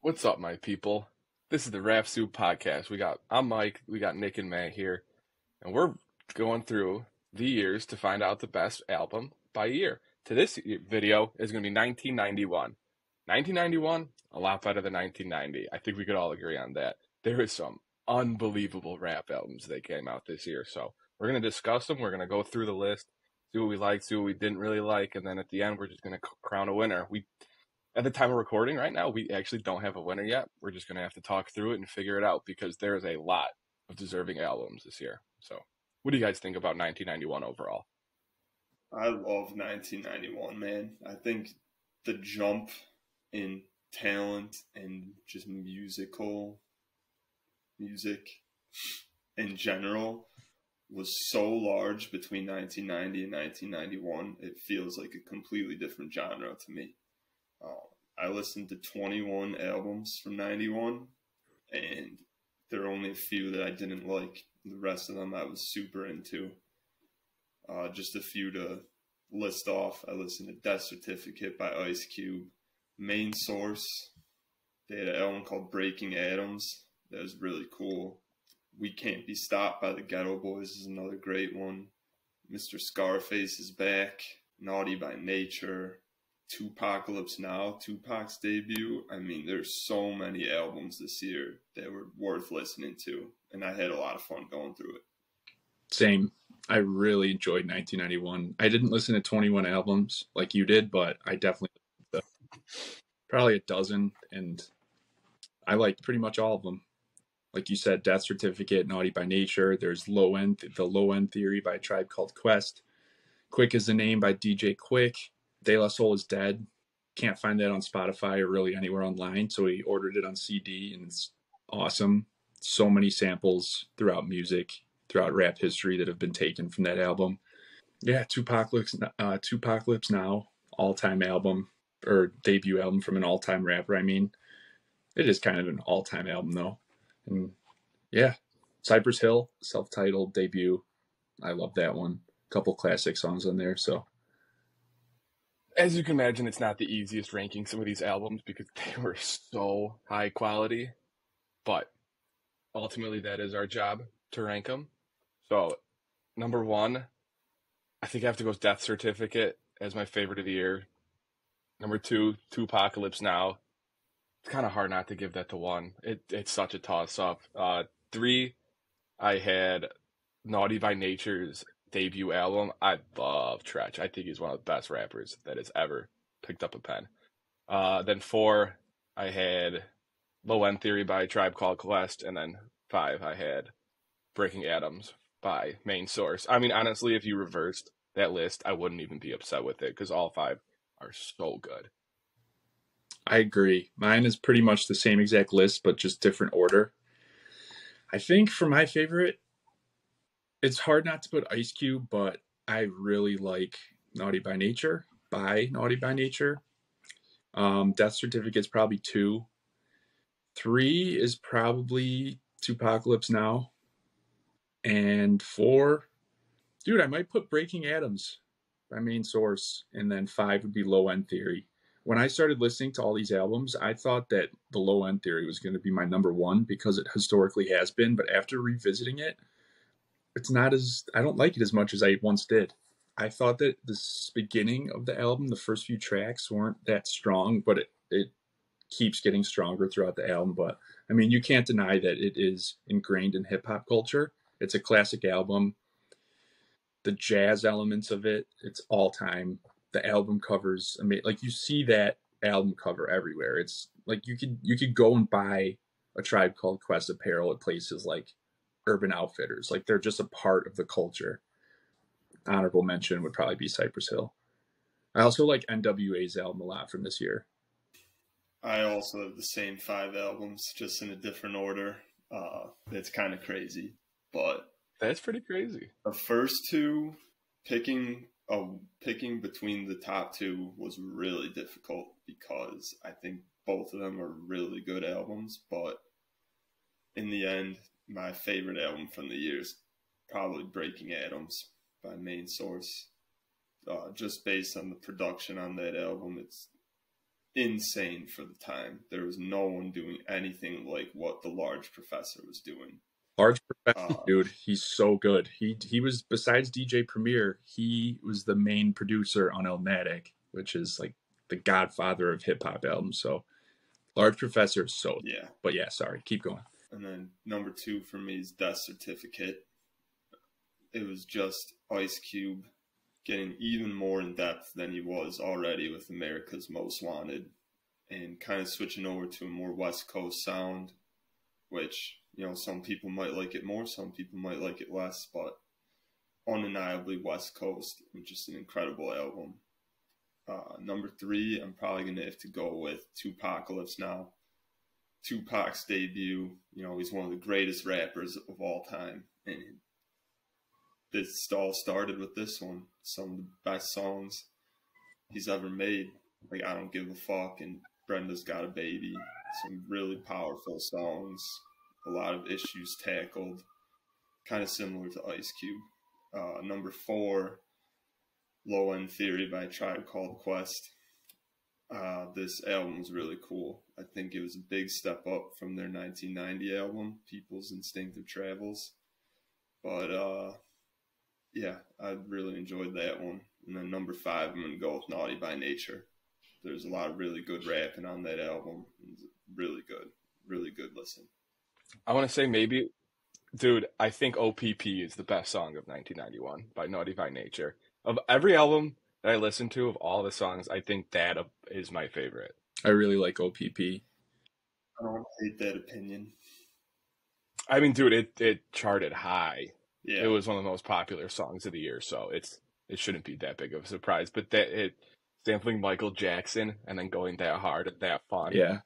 What's up, my people? This is the Rap Soup Podcast. I'm Mike, we got Nick and Matt here, and we're going through the years to find out the best album by year. Video is going to be 1991. 1991, a lot better than 1990. I think we could all agree on that. There is some unbelievable rap albums that came out this year, so we're going to discuss them. We're going to go through the list, see what we liked, see what we didn't really like, and then at the end, we're just going to crown a winner. At the time of recording right now, we actually don't have a winner yet. We're just going to have to talk through it and figure it out because there is a lot of deserving albums this year. So, what do you guys think about 1991 overall? I love 1991, man. I think the jump in talent and just music in general was so large between 1990 and 1991. It feels like a completely different genre to me. I listened to 21 albums from 91, and there are only a few that I didn't like. The rest of them I was super into. Just a few to list off. I listened to Death Certificate by Ice Cube, Main Source. They had an album called Breaking Atoms. That was really cool. We Can't Be Stopped by the Ghetto Boys is another great one. Mr. Scarface is back. Naughty by Nature. Tupacalypse Now, Tupac's debut. I mean, there's so many albums this year that were worth listening to, and I had a lot of fun going through it. Same. I really enjoyed 1991. I didn't listen to 21 albums like you did, but I definitely probably a dozen, and I liked pretty much all of them. Like you said, Death Certificate, Naughty by Nature. There's the Low End Theory by Tribe Called Quest. Quick is the Name by DJ Quick. De La Soul is Dead. Can't find that on Spotify or really anywhere online, so he ordered it on CD, and it's awesome. So many samples throughout rap history that have been taken from that album. Yeah, Tupacalypse Now, all-time album, or debut album from an all-time rapper. I mean, it is kind of an all-time album, though. And yeah, Cypress Hill, self-titled debut. I love that one. A couple classic songs on there, so. As you can imagine, it's not the easiest ranking some of these albums because they were so high quality, but ultimately that is our job to rank them. So, number one, I think I have to go with Death Certificate as my favorite of the year. Number two, Tupacalypse Now. It's kind of hard not to give that to one. It's such a toss-up. Three, I had Naughty by Nature's debut album. I love Treach. I think he's one of the best rappers that has ever picked up a pen. Then four, I had Low End Theory by Tribe Called Quest, and then five, I had Breaking Atoms by Main Source. I mean, honestly, if you reversed that list, I wouldn't even be upset with it because all five are so good. I agree. Mine is pretty much the same exact list, but just different order. I think for my favorite, it's hard not to put Ice Cube, but I really like Naughty by Nature by Naughty by Nature. Death Certificate's probably 2. 3 is probably Tupacalypse Now. And 4, dude, I might put Breaking Atoms by Main Source. And then 5 would be Low End Theory. When I started listening to all these albums, I thought that the Low End Theory was going to be my number one because it historically has been. But after revisiting it, I don't like it as much as I once did. I thought that the beginning of the album, the first few tracks weren't that strong, but it keeps getting stronger throughout the album. But I mean, you can't deny that it is ingrained in hip hop culture. It's a classic album. The jazz elements of it, it's all time. The album covers, I mean, like you see that album cover everywhere. It's like you could go and buy a Tribe Called Quest apparel at places like Urban Outfitters. Like they're just a part of the culture. Honorable mention would probably be Cypress Hill. I also like NWA's album a lot from this year. I also have the same 5 albums, just in a different order. It's kind of crazy, but that's pretty crazy. The first two, picking between the top 2 was really difficult because I think both of them are really good albums. But in the end, my favorite album from the year is probably Breaking Atoms by Main Source. Just based on the production on that album, it's insane for the time. There was no one doing anything like what the Large Professor was doing. Large Professor, dude, he's so good. He was, besides DJ Premier, he was the main producer on Illmatic, which is like the godfather of hip hop albums. So Large Professor is so, yeah. But yeah, sorry, keep going. And then number 2 for me is Death Certificate. It was just Ice Cube getting even more in depth than he was already with America's Most Wanted, and kind of switching over to a more West Coast sound, which, you know, some people might like it more, some people might like it less, but undeniably West Coast, just an incredible album. Number 3, I'm probably going to have to go with Tupacalypse now. Tupac's debut, you know, he's one of the greatest rappers of all time, and this all started with this one. Some of the best songs he's ever made, like I Don't Give a Fuck and Brenda's Got a Baby. Some really powerful songs, a lot of issues tackled, kind of similar to Ice Cube. Number 4, Low End Theory by Tribe Called Quest. This album was really cool. I think it was a big step up from their 1990 album, People's Instinctive Travels. But yeah, I really enjoyed that one. And then number 5, I'm going to go with Naughty by Nature. There's a lot of really good rapping on that album. It's really good listen. I want to say maybe, dude, I think OPP is the best song of 1991 by Naughty by Nature. Of every album that I listened to, of all the songs, I think that is my favorite. I really like OPP. I don't hate that opinion. I mean, dude, it charted high. Yeah. It was one of the most popular songs of the year, so it shouldn't be that big of a surprise. But sampling Michael Jackson and then going that hard and that fun. Yeah.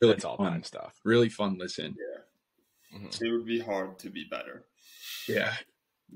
Really that's all time stuff. Really fun listen. Yeah. Mm-hmm. It would be hard to be better. Yeah.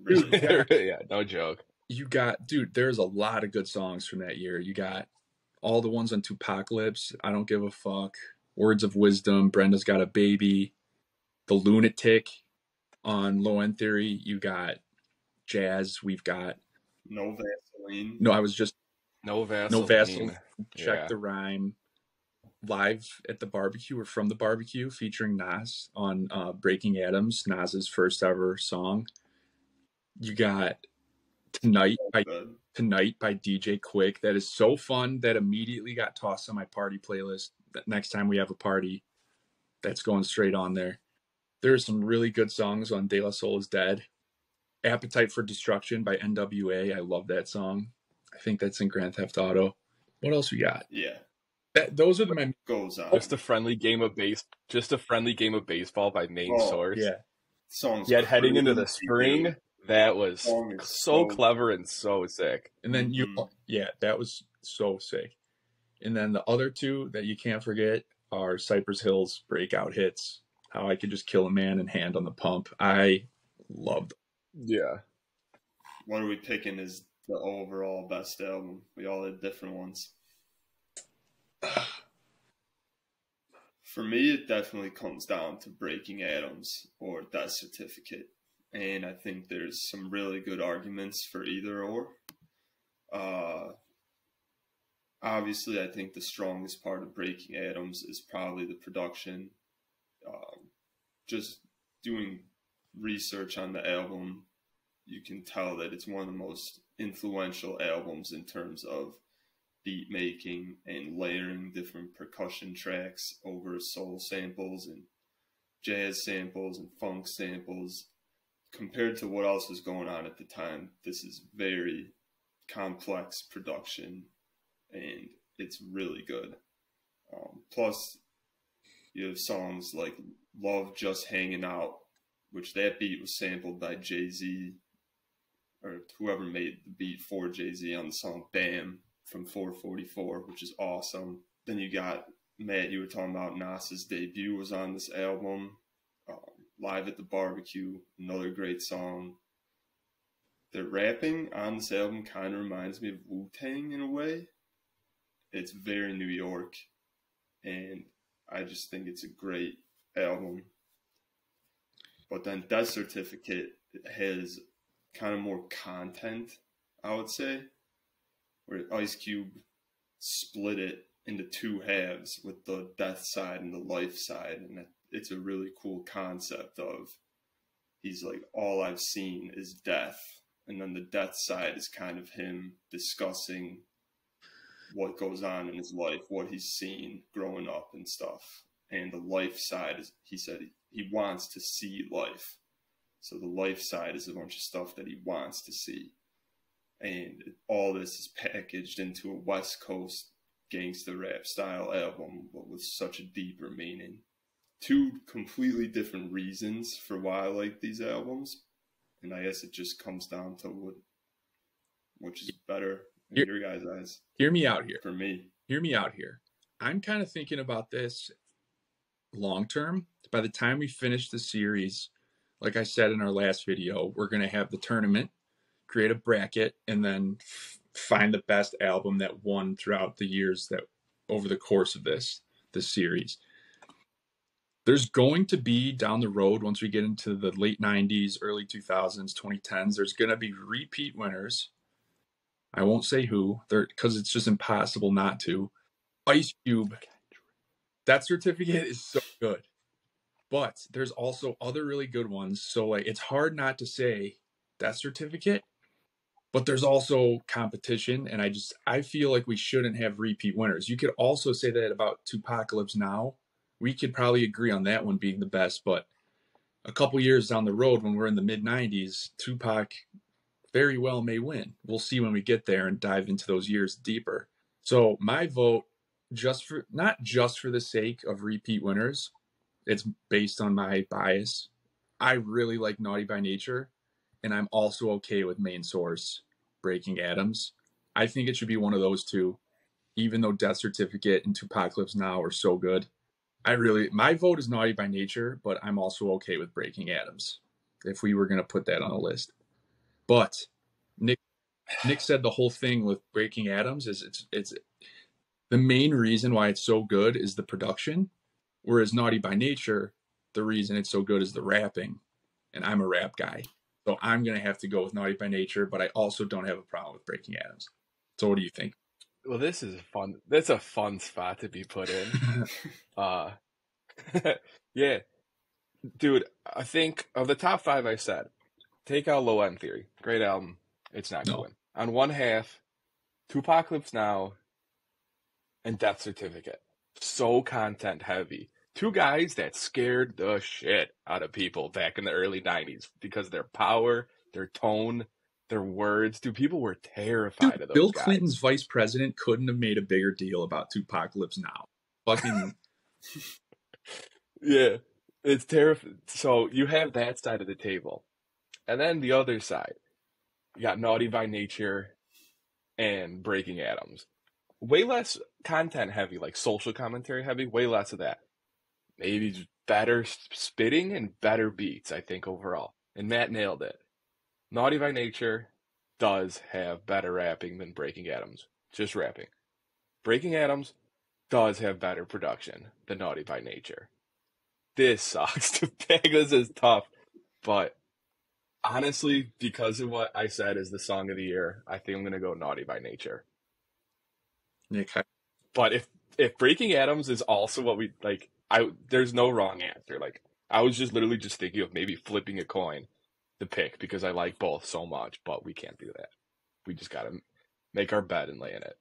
Really. Yeah, no joke. You got, dude, there's a lot of good songs from that year. You got all the ones on Tupacalypse, I Don't Give a Fuck, Words of Wisdom, Brenda's Got a Baby, The Lunatic on Low End Theory. You got Jazz. We've got No Vaseline. No, I was just No Vaseline. No Vaseline. Check the Rhyme. Live at the Barbecue or From the Barbecue featuring Nas on Breaking Atoms, Nas's first ever song. You got Tonight by DJ Quick. That is so fun. That immediately got tossed on my party playlist. Next time we have a party, that's going straight on there. There are some really good songs on De La Soul is Dead. Appetite for Destruction by NWA. I love that song. I think that's in Grand Theft Auto. What else we got? Yeah. Those are my goes on. Just a friendly game of baseball by Main Source. Yeah. Songs. Yet heading into the spring, that was so clever and so sick. And then that was so sick. And then the other two that you can't forget are Cypress Hill's breakout hits. How I Could Just Kill a Man and Hand on the Pump. I loved them. Yeah. What are we picking as the overall best album? We all had different ones. For me, it definitely comes down to Breaking Atoms or Death Certificate. And I think there's some really good arguments for either or. Obviously, I think the strongest part of Breaking Atoms is probably the production. Just doing research on the album, you can tell that it's one of the most influential albums in terms of beat making and layering different percussion tracks over soul samples and jazz samples and funk samples. Compared to what else was going on at the time, this is very complex production and it's really good. Plus, you have songs like Love Just Hanging Out, which that beat was sampled by Jay-Z, or whoever made the beat for Jay-Z on the song Bam from 444, which is awesome. Then you got, Matt, you were talking about Nas's debut was on this album. Live at the Barbecue, another great song. The rapping on this album kind of reminds me of Wu-Tang in a way. It's very New York, and I just think it's a great album. But then Death Certificate has kind of more content, I would say, where Ice Cube split it into two halves with the death side and the life side, and it's a really cool concept of he's like, all I've seen is death, and then the death side is kind of him discussing what goes on in his life, what he's seen growing up and stuff. And the life side is, he said he wants to see life. So the life side is a bunch of stuff that he wants to see. And all this is packaged into a West Coast gangster rap style album, but with such a deeper meaning. Two completely different reasons for why I like these albums. And I guess it just comes down to which is better in your guys' eyes. Hear me out here. For me. Hear me out here. I'm kind of thinking about this long term. By the time we finish the series, like I said in our last video, we're going to have the tournament, create a bracket, and then find the best album that won throughout the years that over the course of this series. There's going to be down the road, once we get into the late 90s, early 2000s, 2010s, there's going to be repeat winners. I won't say who, because it's just impossible not to. Ice Cube, that certificate is so good. But there's also other really good ones. So like, it's hard not to say that certificate, but there's also competition. And I feel like we shouldn't have repeat winners. You could also say that about Tupacalypse Now. We could probably agree on that one being the best, but a couple years down the road when we're in the mid 90s, Tupac very well may win. We'll see when we get there and dive into those years deeper. So my vote, not just for the sake of repeat winners, it's based on my bias. I really like Naughty by Nature, and I'm also okay with Main Source, Breaking Atoms. I think it should be one of those two, even though Death Certificate and Tupacalypse Now are so good. My vote is Naughty by Nature, but I'm also okay with Breaking Atoms if we were going to put that on a list. But Nick said the whole thing with Breaking Atoms is it's the main reason why it's so good is the production, whereas Naughty by Nature, the reason it's so good is the rapping, and I'm a rap guy. So I'm going to have to go with Naughty by Nature, but I also don't have a problem with Breaking Atoms. So what do you think? Well, this is fun. That's a fun spot to be put in. Yeah. Dude, I think of the top 5 I said, take out Low End Theory. Great album. It's not going. On one half, Tupacalypse Now and Death Certificate. So content heavy. Two guys that scared the shit out of people back in the early 90s because of their power, their tone, their words. Dude, people were terrified of those Bill guys. Clinton's vice president couldn't have made a bigger deal about Tupacalypse Now. Fucking yeah, it's terrifying. So you have that side of the table. And then the other side, you got Naughty by Nature and Breaking Atoms. Way less content heavy, like social commentary heavy, way less of that. Maybe just better spitting and better beats, I think, overall. And Matt nailed it. Naughty by Nature does have better rapping than Breaking Atoms. Just rapping. Breaking Atoms does have better production than Naughty by Nature. This sucks to pick. This is tough. But honestly, because of what I said is the song of the year, I think I'm going to go Naughty by Nature. Nick. But if Breaking Atoms is also what we like, there's no wrong answer. Like, I was just literally just thinking of maybe flipping a coin to pick because I like both so much, but we can't do that. We just got to make our bed and lay in it.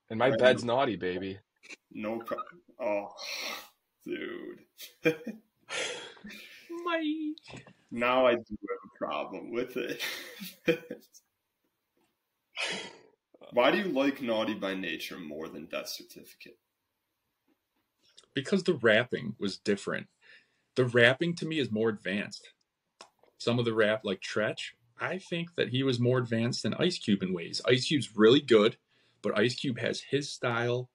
And my bed's naughty, baby. No problem. Oh, dude. Mike. Now I do have a problem with it. Why do you like Naughty by Nature more than Death Certificate? Because the rapping was different. The rapping to me is more advanced. Some of the rap, like Tretch, I think that he was more advanced than Ice Cube in ways. Ice Cube's really good, but Ice Cube has his style,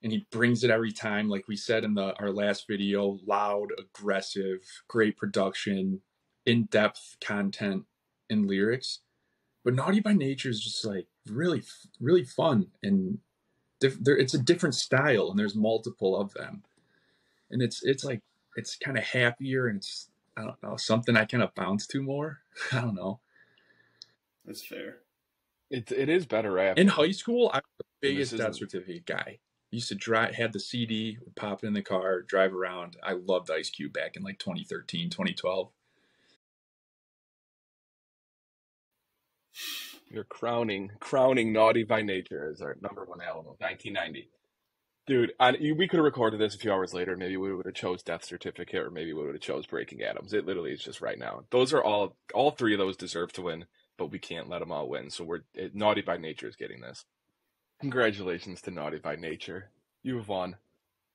and he brings it every time. Like we said in our last video, loud, aggressive, great production, in-depth content and lyrics. But Naughty by Nature is just like really, really fun, and it's a different style, and there's multiple of them, and it's like it's kind of happier, and it's, I don't know, something I kind of bounce to more. I don't know. That's fair. it is better rap. In high school, I was the And this biggest Death isn't. Certificate guy. Used to drive, had the CD, would pop it in the car, drive around. I loved Ice Cube back in like 2013, 2012. You're crowning Naughty by Nature as our number one album of 1990. Dude, we could have recorded this a few hours later. Maybe we would have chose Death Certificate, or maybe we would have chose Breaking Atoms. It literally is just right now. Those are all three of those deserve to win, but we can't let them all win. So Naughty by Nature is getting this. Congratulations to Naughty by Nature. You have won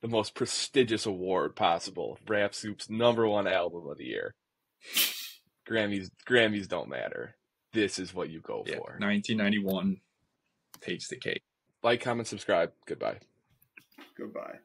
the most prestigious award possible. Rap Soup's number one album of the year. Grammys don't matter. This is what you go for. 1991 takes the cake. Like, comment, subscribe. Goodbye. Goodbye.